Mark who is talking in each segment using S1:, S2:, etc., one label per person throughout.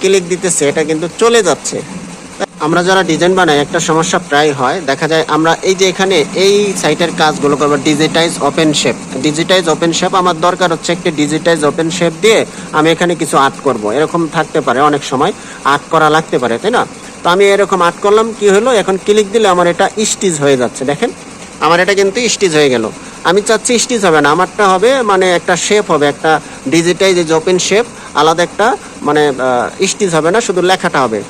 S1: Click দিতেছে এটা কিন্তু চলে যাচ্ছে। আমরা যারা ডিজাইন বানাই একটা সমস্যা প্রায় হয়, দেখা যায় আমরা এই যে এখানে এই সাইটের কাজগুলো করবো digitise open shape. Digitise open shape আমার দরকার হচ্ছে একটি ডিজিটাইজ ওপেন শেপ দিয়ে আমি এখানে কিছু আর্ট করব, এরকম থাকতে পারে, অনেক সময় আর্ট করা লাগতে পারে, তাই না? তো আমি এরকম আর্ট করলাম, কি হলো এখন ক্লিক দিলে আমার এটা স্টিচ হয়ে যাচ্ছে। দেখেন আমার এটা কিন্তু স্টিচ হয়ে গেল। আমি চাচ্ছি স্টিচ হবে না, আমারটা হবে মানে একটা শেপ হবে, একটা ডিজিটাইজ ওপেন শেপ, আলাদা একটা মানে স্টিচ হবে না, শুধু লেখাটা হবে।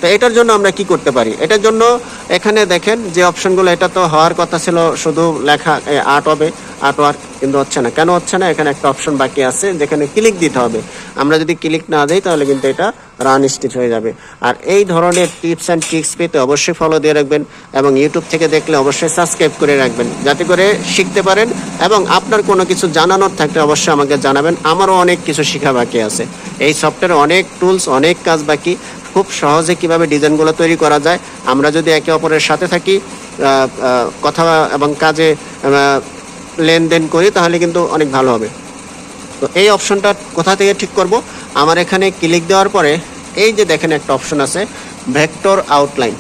S1: তো এটার জন্য আমরা কি করতে পারি? এটার জন্য এখানে দেখেন যে অপশনগুলো, এটা তো হওয়ার কথা ছিল শুধু লেখা আর্ট হবে, আর্ট ওয়ার্ক, কিন্তু হচ্ছে না। কেন হচ্ছে না? এখানে একটা অপশন বাকি আছে যেখানে ক্লিক দিতে হবে। আমরা যদি ক্লিক না দিই তাহলে কিন্তু এটা রান স্টিচ হয়ে যাবে। আর এই ধরনের টিপস অ্যান্ড ট্রিক্স পেতে অবশ্যই ফলো দিয়ে রাখবেন এবং ইউটিউব থেকে দেখলে অবশ্যই সাবস্ক্রাইব করে রাখবেন, যাতে করে শিখতে পারেন। এবং আপনার কোনো কিছু জানানোর থাকলে অবশ্যই আমাকে জানাবেন, আমারও অনেক কিছু শেখা বাকি আছে। এই সফটওয়্যারে অনেক টুলস, অনেক কাজ বাকি, খুব সহজে কিভাবে ডিজাইনগুলো তৈরি করা যায় আমরা যদি একে অপরের সাথে থাকি, কথা এবং কাজে লেনদেন করি, তাহলে কিন্তু অনেক ভালো হবে। তো এই অপশনটা কোথা থেকে ঠিক করব? আমার এখানে ক্লিক দেওয়ার পরে এই যে দেখেন একটা অপশন আছে ভেক্টর আউটলাইন।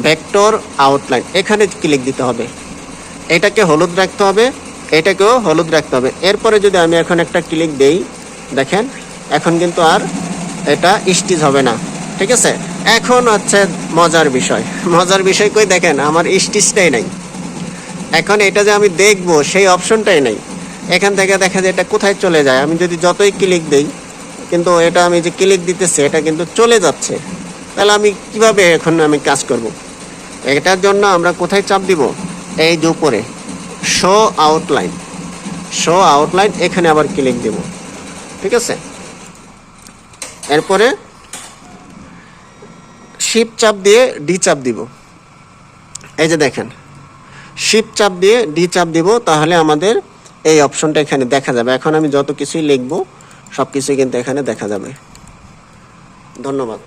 S1: ভেক্টর আউটলাইন এখানে ক্লিক দিতে হবে, এটাকে হলুদ রাখতে হবে, এটাকেও হলুদ রাখতে হবে। এরপরে যদি আমি এখন একটা ক্লিক দেই, দেখেন এখন কিন্তু আর এটা স্টিচ হবে না, ঠিক আছে? এখন হচ্ছে মজার বিষয়। মজার বিষয় কই, দেখেন আমার স্টিচটাই নাই। এখন এটা যে আমি দেখবো সেই অপশনটাই নাই। এখান থেকে দেখা যায় এটা কোথায় চলে যায়, আমি যদি যতই ক্লিক দেই কিন্তু এটা আমি যে ক্লিক দিতেছি এটা কিন্তু চলে যাচ্ছে। তাহলে আমি কিভাবে এখন আমি কাজ করব? এটার জন্য আমরা কোথায় চাপ দিব? এই যে উপরে শো আউটলাইন, শো আউটলাইন, এখানে আবার ক্লিক দেব, ঠিক আছে? এরপরে শিফট চাপ দিয়ে ডি চাপ দিব। এই যে দেখেন শিফট চাপ দিয়ে ডি চাপ দিব, তাহলে আমাদের এই অপশনটা এখানে দেখা যাবে। এখন আমি যত কিছুই লিখবো সব কিছুই কিন্তু এখানে দেখা যাবে। ধন্যবাদ।